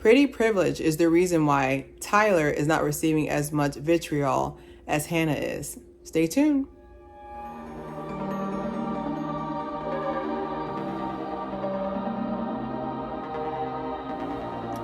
Pretty privilege is the reason why Tyler is not receiving as much vitriol as Hannah is. Stay tuned.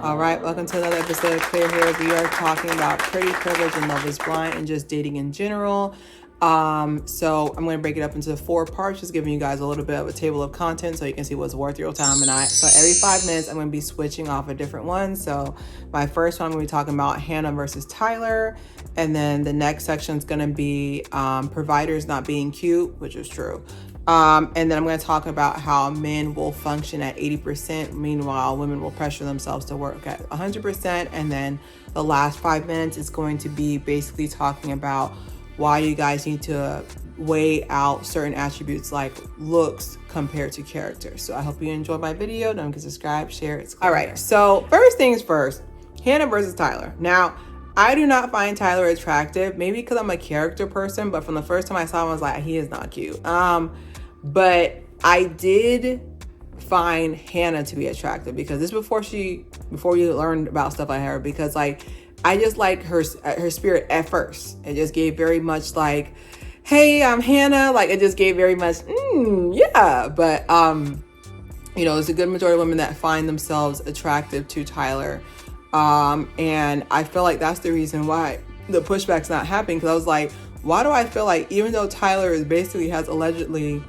All right, welcome to another episode of Clear Hair. We are talking about pretty privilege and Love is Blind and just dating in general. So I'm going to break it up into 4 parts, just giving you guys a little bit of a table of content so you can see what's worth your time. So every 5 minutes, I'm going to be switching off a different one. So my first one, I'm going to be talking about Hannah versus Tyler. And then the next section is going to be providers not being cute, which is true. And then I'm going to talk about how men will function at 80%. Meanwhile, women will pressure themselves to work at 100%. And then the last 5 minutes is going to be basically talking about why you guys need to weigh out certain attributes like looks compared to character. So I hope you enjoyed my video. Don't forget to subscribe, share. All right. So first things first, Hannah versus Tyler. Now, I do not find Tyler attractive, maybe because I'm a character person, but from the first time I saw him, I was like, he is not cute. But I did find Hannah to be attractive because this before you learned about stuff like her, because like I just like her spirit at first. It just gave very much like, hey, I'm Hannah. Like it just gave very much, yeah. But there's a good majority of women that find themselves attractive to Tyler. And I feel like that's the reason why the pushback's not happening. Because I was like, why do I feel like even though Tyler has allegedly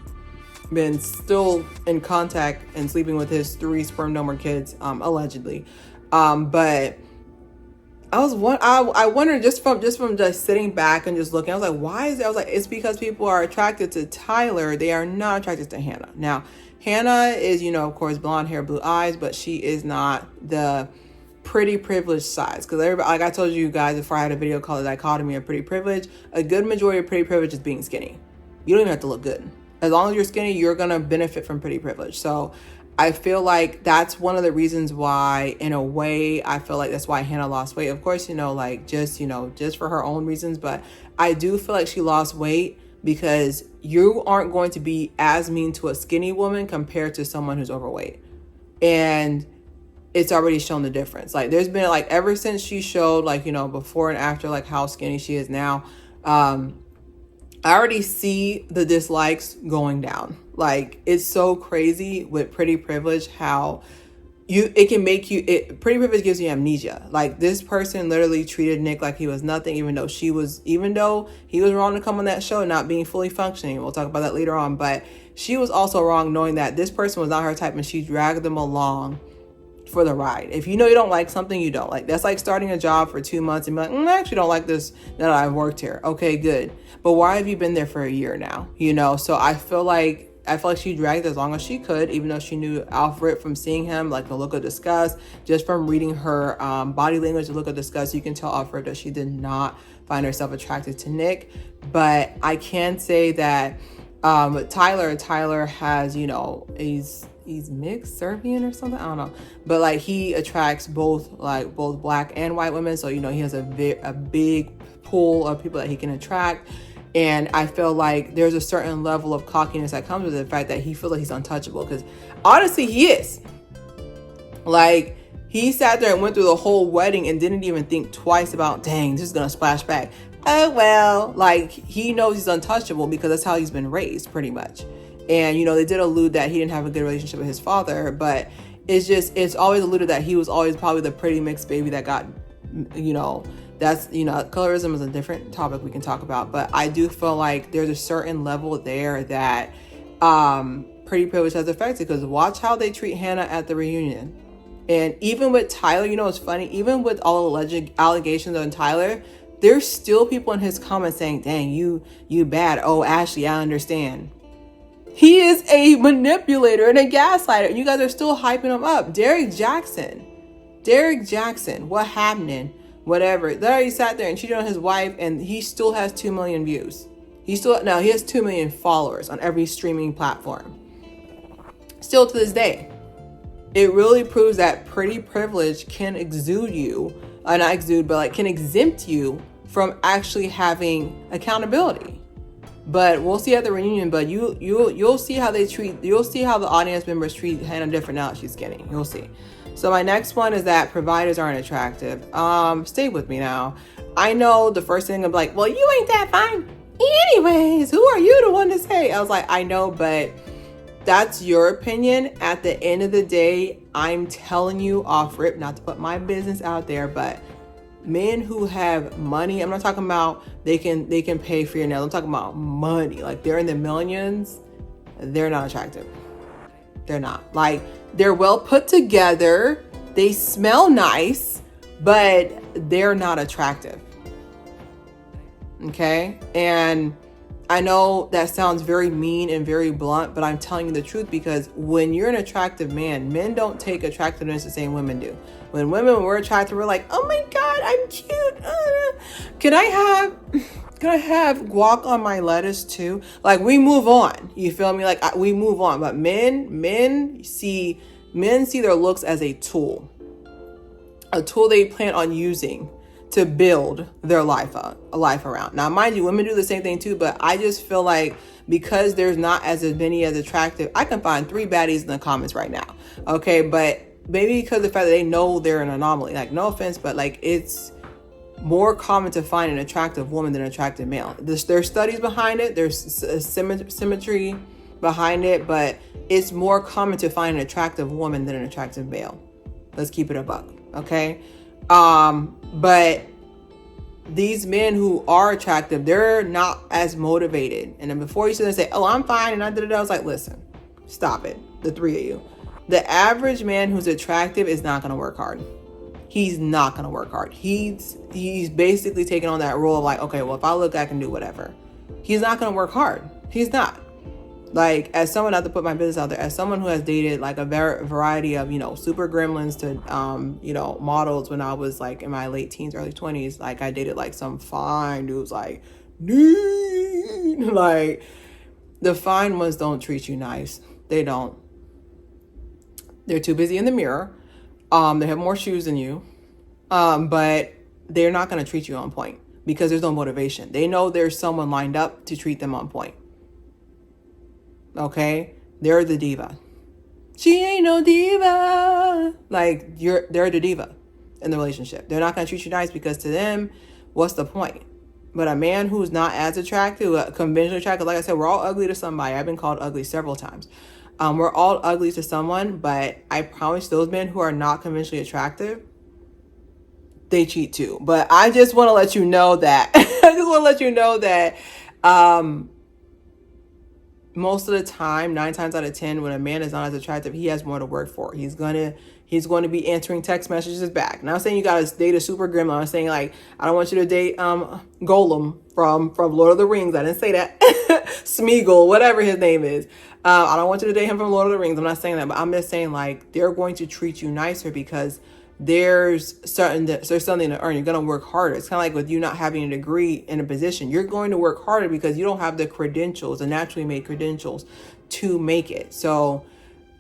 been still in contact and sleeping with his 3 sperm donor kids, allegedly, but I wondered just from just sitting back and just looking, I was like, why is it? I was like, it's because people are attracted to Tyler. They are not attracted to Hannah. Now, Hannah is, of course, blonde hair, blue eyes, but she is not the pretty privileged size. Because everybody, like I told you guys before, I had a video called The Dichotomy of Pretty Privilege. A good majority of pretty privilege is being skinny. You don't even have to look good. As long as you're skinny, you're going to benefit from pretty privilege. So I feel like that's one of the reasons why, in a way, I feel like that's why Hannah lost weight. Of course, just for her own reasons. But I do feel like she lost weight because you aren't going to be as mean to a skinny woman compared to someone who's overweight. And it's already shown the difference. Like there's been like, ever since she showed before and after, like how skinny she is now, I already see the dislikes going down. Like it's so crazy with pretty privilege how pretty privilege gives you amnesia. Like this person literally treated Nick like he was nothing, even though he was wrong to come on that show, not being fully functioning. We'll talk about that later on, but she was also wrong knowing that this person was not her type and she dragged them along for the ride. If you know you don't like something, you don't like. That's like starting a job for 2 months and be like, I actually don't like this that I've worked here. Okay, good. But why have you been there for a year now? So I feel like she dragged as long as she could, even though she knew Alfred from seeing him, like the look of disgust, just from reading her body language, the look of disgust, you can tell Alfred that she did not find herself attracted to Nick. But I can say that Tyler has, he's mixed Serbian or something. I don't know. But like he attracts both black and white women. So, he has a big pool of people that he can attract. And I feel like there's a certain level of cockiness that comes with the fact that he feels like he's untouchable. Because honestly, he is. Like he sat there and went through the whole wedding and didn't even think twice about, dang, this is going to splash back. Oh, well, like he knows he's untouchable because that's how he's been raised pretty much. And, they did allude that he didn't have a good relationship with his father, but it's always alluded that he was always probably the pretty mixed baby that got, that's, colorism is a different topic we can talk about. But I do feel like there's a certain level there that pretty privilege has affected, because watch how they treat Hannah at the reunion. And even with Tyler, it's funny, even with all alleged allegations on Tyler, there's still people in his comments saying, dang, you bad. Oh, Ashley, I understand. He is a manipulator and a gaslighter, and you guys are still hyping him up. Derek Jackson, what happening? Whatever. There he sat there and cheated on his wife, and he still has 2 million views. He has 2 million followers on every streaming platform. Still to this day. It really proves that pretty privilege can exude you, not exude, but can exempt you from actually having accountability. But we'll see at the reunion. But you'll see how you'll see how the audience members treat Hannah different now that she's skinny. You'll see. So my next one is that providers aren't attractive. Stay with me now. I know the first thing I'm like, well, you ain't that fine. Anyways, who are you the one to say? I was like, I know, but that's your opinion. At the end of the day, I'm telling you off rip, not to put my business out there, but men who have money, I'm not talking about they can pay for your nails. I'm talking about money. Like they're in the millions. They're not attractive. They're not. Like they're well put together. They smell nice, but they're not attractive. Okay. And I know that sounds very mean and very blunt, but I'm telling you the truth, because when you're an attractive man, men don't take attractiveness the same women do. When women were attractive, we're like, oh my God, I'm cute. Can I have guac on my lettuce too? Like we move on. You feel me? Like we move on. But men see their looks as a tool they plan on using to build their life around. Now, mind you, women do the same thing too, but I just feel like because there's not as many as attractive, I can find 3 baddies in the comments right now. Okay, but maybe because of the fact that they know they're an anomaly. Like, no offense, but like it's more common to find an attractive woman than an attractive male. There's studies behind it. There's symmetry behind it, but it's more common to find an attractive woman than an attractive male. Let's keep it a buck, okay? But these men who are attractive, they're not as motivated. And then before you sit there and say, oh, I'm fine, and I did it, I was like, listen, stop it, the 3 of you. The average man who's attractive is not going to work hard. He's not going to work hard. He's basically taking on that role of like, okay, well, if I look, I can do whatever. He's not going to work hard. He's not. Like, as someone, not to put my business out there, as someone who has dated like a variety of, super gremlins to, models when I was like in my late teens, early 20s, like I dated like some fine dudes, like, like the fine ones don't treat you nice. They don't. They're too busy in the mirror. They have more shoes than you. But they're not going to treat you on point because there's no motivation. They know there's someone lined up to treat them on point. Okay, they're the diva. She ain't no diva. Like they're the diva in the relationship. They're not gonna treat you nice because to them, what's the point? But a man who's not as attractive, conventionally attractive, like I said, we're all ugly to somebody. I've been called ugly several times. We're all ugly to someone, but I promise those men who are not conventionally attractive, they cheat too. But I just want to let you know that. Most of the time, 9 times out of 10, when a man is not as attractive, he has more to work for. He's going to be answering text messages back. Now, I'm saying you got to date a super gremlin. I'm saying, like, I don't want you to date Golem from Lord of the Rings. I didn't say that. Smeagol, whatever his name is. I don't want you to date him from Lord of the Rings. I'm not saying that, but I'm just saying, like, they're going to treat you nicer because there's something to earn. You're going to work harder. It's kind of like with you not having a degree in a position. You're going to work harder because you don't have the credentials, the naturally made credentials to make it. So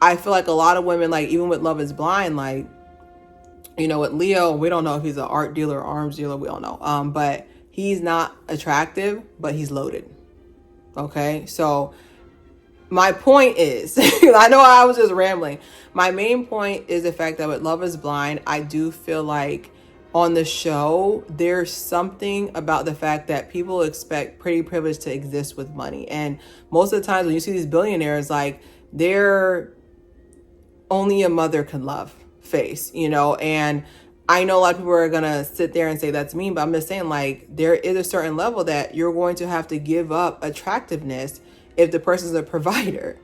I feel like a lot of women, like even with Love is Blind, like, with Leo, we don't know if he's an art dealer or arms dealer. We don't know. But he's not attractive, but he's loaded. Okay. So my point is, I know I was just rambling. My main point is the fact that with Love is Blind, I do feel like on the show, there's something about the fact that people expect pretty privilege to exist with money. And most of the times when you see these billionaires, like they're only a mother can love face, and I know a lot of people are going to sit there and say that's mean, but I'm just saying, like, there is a certain level that you're going to have to give up attractiveness if the person's a provider.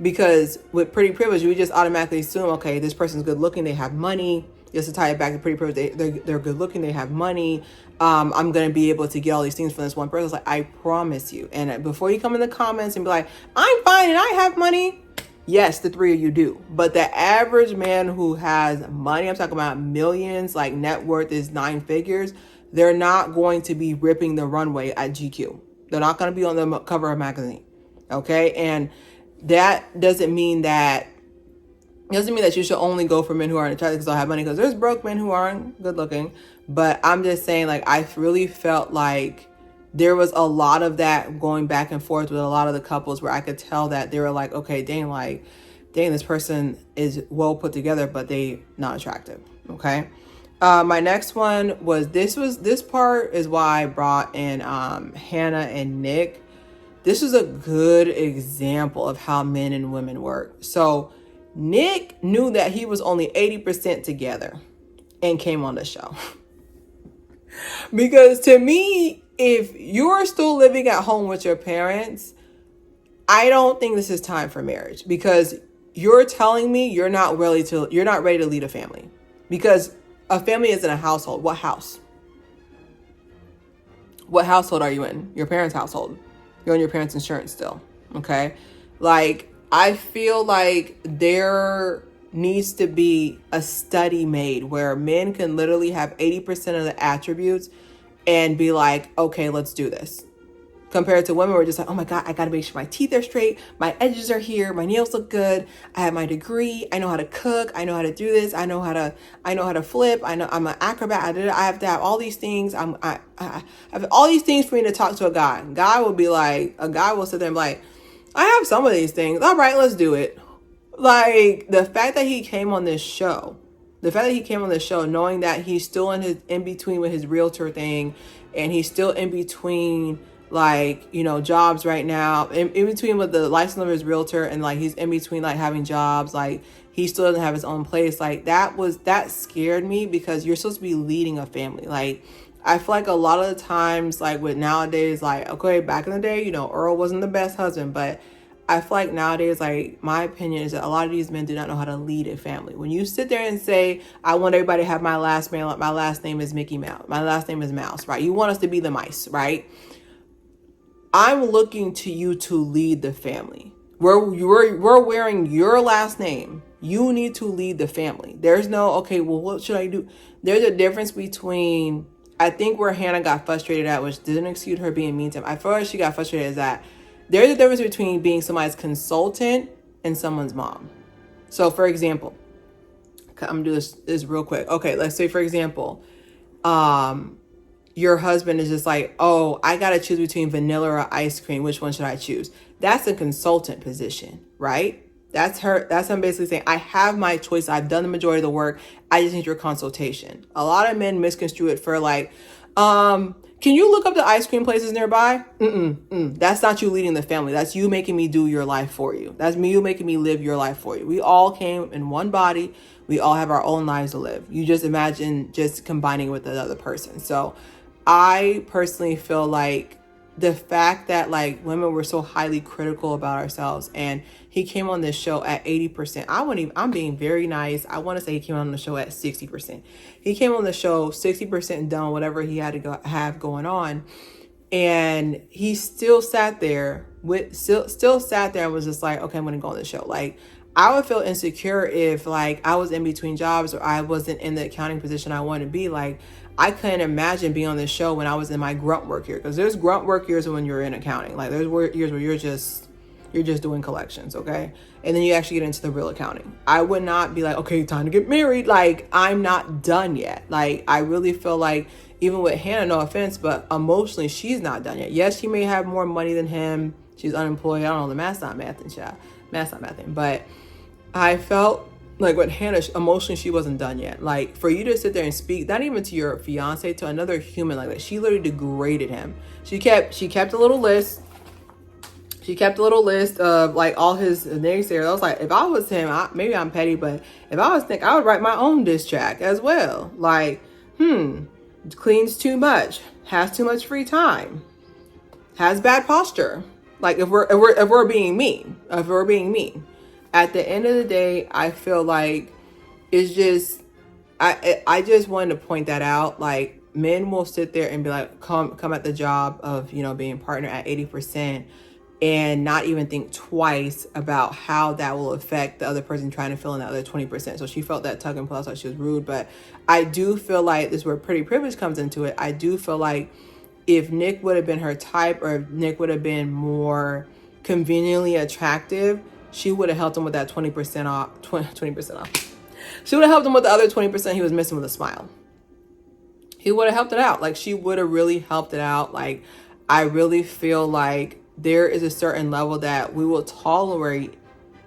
Because with pretty privilege, we just automatically assume, okay, this person's good looking, they have money. Just to tie it back to pretty privilege, they're good looking, they have money. I'm going to be able to get all these things from this one person. It's like, I promise you. And before you come in the comments and be like, I'm fine and I have money. Yes, the 3 of you do. But the average man who has money, I'm talking about millions, like net worth is 9 figures. They're not going to be ripping the runway at GQ. They're not going to be on the cover of a magazine. Okay. And that doesn't mean that you should only go for men who aren't attractive because they'll have money, because there's broke men who aren't good looking. But I'm just saying, like, I really felt like there was a lot of that going back and forth with a lot of the couples where I could tell that they were like, okay, dang, like, dang, this person is well put together, but they not attractive. Okay. My next one was this part is why I brought in Hannah and Nick. This is a good example of how men and women work. So Nick knew that he was only 80% together and came on the show. Because to me, if you're still living at home with your parents, I don't think this is time for marriage, because you're telling me you're not ready to lead a family. Because a family isn't a household. What house? What household are you in? Your parents' household. You're on your parents' insurance still. Okay? Like, I feel like there needs to be a study made where men can literally have 80% of the attributes and be like, okay, let's do this. Compared to women, we're just like, oh my God, I gotta make sure my teeth are straight, my edges are here, my nails look good, I have my degree, I know how to cook, I know how to do this, I know how to flip, I'm an acrobat, I have to have all these things. I have all these things for me to talk to a guy. A guy will sit there and be like, I have some of these things. All right, let's do it. Like, the fact that he came on this show, knowing that he's still in between with his realtor thing, and he's still in between, like, you know, jobs right now, in between with the license of his realtor, and like he's in between like having jobs, like he still doesn't have his own place. Like, that scared me, because you're supposed to be leading a family. Like, I feel like a lot of the times, like with nowadays, like, okay, back in the day, you know, Earl wasn't the best husband, but I feel like nowadays, like, my opinion is that a lot of these men do not know how to lead a family. When you sit there and say, I want everybody to have my last name, like my last name is Mickey Mouse, my last name is Mouse, right? You want us to be the mice, right? I'm looking to you to lead the family. We're wearing your last name. You need to lead the family. There's no, okay, well, what should I do? There's a difference between, I think where Hannah got frustrated at, which didn't excuse her being mean to him. I feel like she got frustrated is that there's a difference between being somebody's consultant and someone's mom. So, for example, I'm gonna do this real quick. Okay, let's say, for example, your husband is just like, oh, I gotta choose between vanilla or ice cream. Which one should I choose? That's a consultant position, right? That's him basically saying, I have my choice. I've done the majority of the work. I just need your consultation. A lot of men misconstrue it for like, can you look up the ice cream places nearby? That's not you leading the family. That's you making me do your life for you. That's you making me live your life for you. We all came in one body. We all have our own lives to live. You just imagine just combining with another person. So I personally feel like the fact that like women were so highly critical about ourselves, and he came on this show at 80%. I'm being very nice. I want to say he came on the show at 60%. He came on the show 60% done whatever he had to have going on. And he still sat there still sat there and was just like, okay, I'm going to go on the show. Like, I would feel insecure if like I was in between jobs or I wasn't in the accounting position I want to be. Like, I couldn't imagine being on this show when I was in my grunt work year, because there's grunt work years when you're in accounting. Like, there's years where you're just doing collections, okay? And then you actually get into the real accounting. I would not be like, okay, time to get married. Like, I'm not done yet. Like, I really feel like even with Hannah, no offense, but emotionally, she's not done yet. Yes, she may have more money than him. She's unemployed. I don't know, the math's not mathing, child. Math's not mathing. But I felt like with Hannah, emotionally, she wasn't done yet. Like, for you to sit there and speak, not even to your fiance, to another human like that, she literally degraded him. She kept a little list. She kept a little list of like all his naysayers. I was like, if I was him, maybe I'm petty, but if I was Nick, I would write my own diss track as well. Like, cleans too much, has too much free time, has bad posture. Like, if we're being mean, at the end of the day, I feel like it's just, I just wanted to point that out. Like, men will sit there and be like, come at the job of, you know, being partner at 80%. And not even think twice about how that will affect the other person trying to fill in that other 20%. So she felt that tug and pull. I thought she was rude. But I do feel like this is where pretty privilege comes into it. I do feel like if Nick would have been her type, or if Nick would have been more conveniently attractive, she would have helped him with that 20% off. 20% off. She would have helped him with the other 20% he was missing with a smile. He would have helped it out. Like, she would have really helped it out. Like, I really feel like there is a certain level that we will tolerate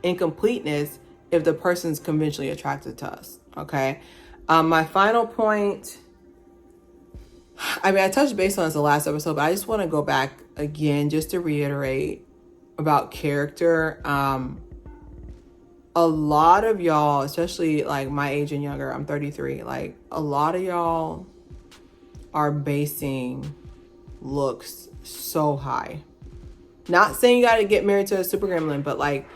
incompleteness if the person's conventionally attracted to us. Okay. My final point, I mean, I touched base on this the last episode, but I just want to go back again just to reiterate about character. A lot of y'all, especially like my age and younger, I'm 33, like a lot of y'all are basing looks so high. Not saying you got to get married to a super gremlin, but like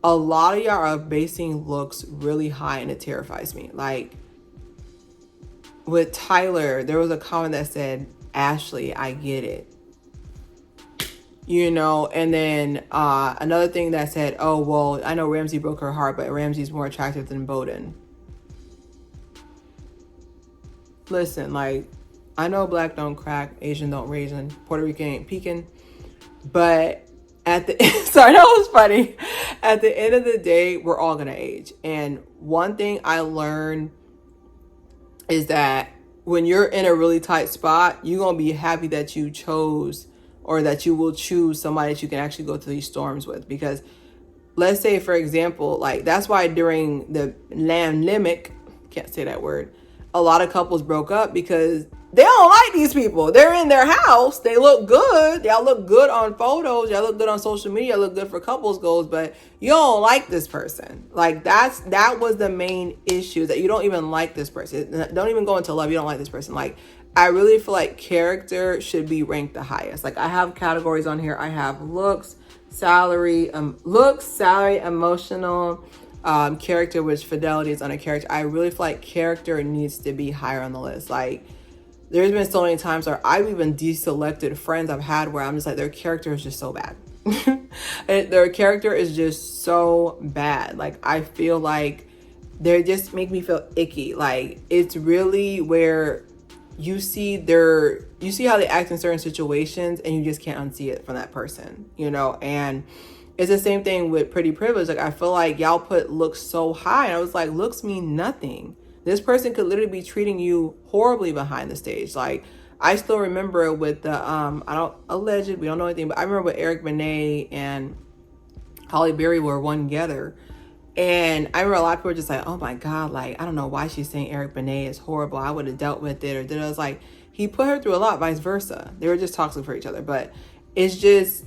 a lot of y'all are basing looks really high, and it terrifies me. Like with Tyler, there was a comment that said, Ashley, I get it. You know, and then another thing that said, oh, well, I know Ramsey broke her heart, but Ramsey's more attractive than Bowden. Listen, like, I know black don't crack, Asian don't raisin, Puerto Rican ain't peeking, but at the sorry, that was funny. At the end of the day, we're all gonna age. And one thing I learned is that when you're in a really tight spot, you're gonna be happy that you chose, or that you will choose somebody that you can actually go through these storms with. Because let's say, for example, like that's why during the pandemic, can't say that word, a lot of couples broke up because they don't like these people. They're in their house. They look good. Y'all look good on photos. Y'all look good on social media. Y'all look good for couples goals, but you don't like this person. Like that was the main issue, that you don't even like this person. Don't even go into love. You don't like this person. Like, I really feel like character should be ranked the highest. Like, I have categories on here. I have looks, salary, emotional, character, which fidelity is on a character. I really feel like character needs to be higher on the list. Like, there's been so many times where I've even deselected friends I've had where I'm just like, their character is just so bad. Their character is just so bad. Like, I feel like they just make me feel icky. Like, it's really where you see how they act in certain situations, and you just can't unsee it from that person, you know? And it's the same thing with Pretty Privilege. Like, I feel like y'all put looks so high, and I was like, looks mean nothing. This person could literally be treating you horribly behind the stage. Like, I still remember with the, we don't know anything, but I remember with Eric Benet and Holly Berry were one together. And I remember a lot of people were just like, oh my God, like, I don't know why she's saying Eric Benet is horrible. I would have dealt with it or did. I was like, he put her through a lot, vice versa. They were just toxic for each other. But it's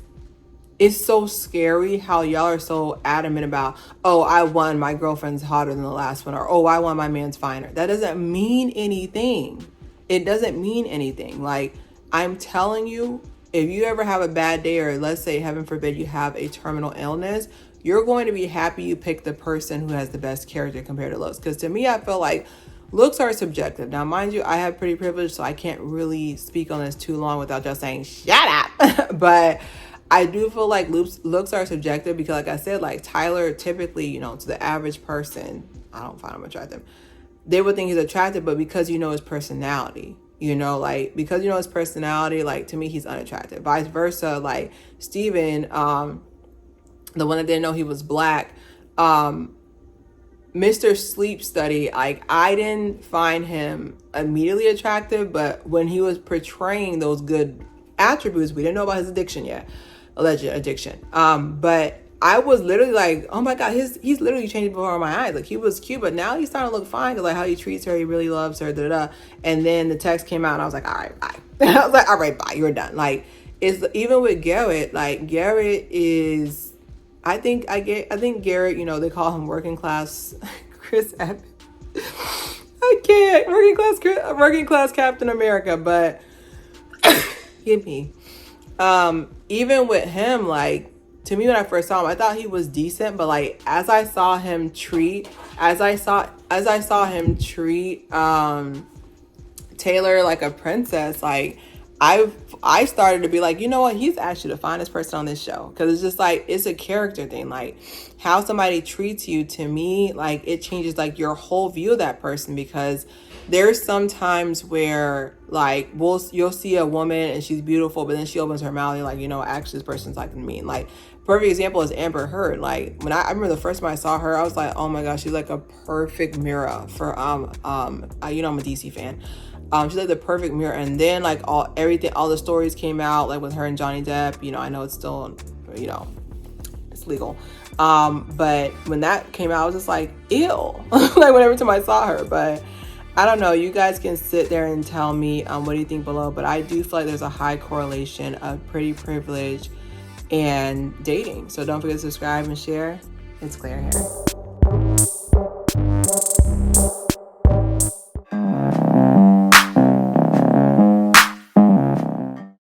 so scary how y'all are so adamant about, oh, I won, my girlfriend's hotter than the last one, or oh, I won, my man's finer. That doesn't mean anything. It doesn't mean anything. Like, I'm telling you, if you ever have a bad day, or let's say, heaven forbid, you have a terminal illness, you're going to be happy you picked the person who has the best character compared to looks. Because to me, I feel like looks are subjective. Now, mind you, I have pretty privilege, so I can't really speak on this too long without just saying, shut up. But I do feel like looks are subjective because, like I said, like Tyler, typically, you know, to the average person, I don't find him attractive. They would think he's attractive, but because you know his personality, you know, like, because you know his personality, like, to me, he's unattractive. Vice versa, like Steven, the one that didn't know he was black, Mr. Sleep Study, like, I didn't find him immediately attractive, but when he was portraying those good attributes, we didn't know about his addiction yet, alleged addiction. But I was literally like, oh my God, he's literally changed before my eyes. Like, he was cute, but now he's starting to look fine, because like how he treats her, he really loves her, And then the text came out, and I was like, all right, bye. I was like, all right, bye, you're done. Like, it's even with Garrett, like, Garrett is, I think Garrett, you know, they call him working class Chris Evans. I can't, working class Captain America, but give me. Even with him, like, to me, when I first saw him, I thought he was decent, but like, as I saw him treat Taylor like a princess, like, I started to be like, you know what, he's actually the finest person on this show. Because it's just like, it's a character thing. Like, how somebody treats you, to me, like, it changes like your whole view of that person. Because there's some times where, like, you'll see a woman and she's beautiful, but then she opens her mouth and you're like, you know, actually this person's like mean. Like, perfect example is Amber Heard. Like, when I remember the first time I saw her, I was like, oh my gosh, she's like a perfect mirror for you know, I'm a DC fan. She's like the perfect mirror. And then like all the stories came out, like with her and Johnny Depp. You know, I know it's still, you know, it's legal. But when that came out, I was just like, ew. Like whenever time I saw her. But I don't know. You guys can sit there and tell me what do you think below. But I do feel like there's a high correlation of pretty privilege and dating. So don't forget to subscribe and share. It's Claire here.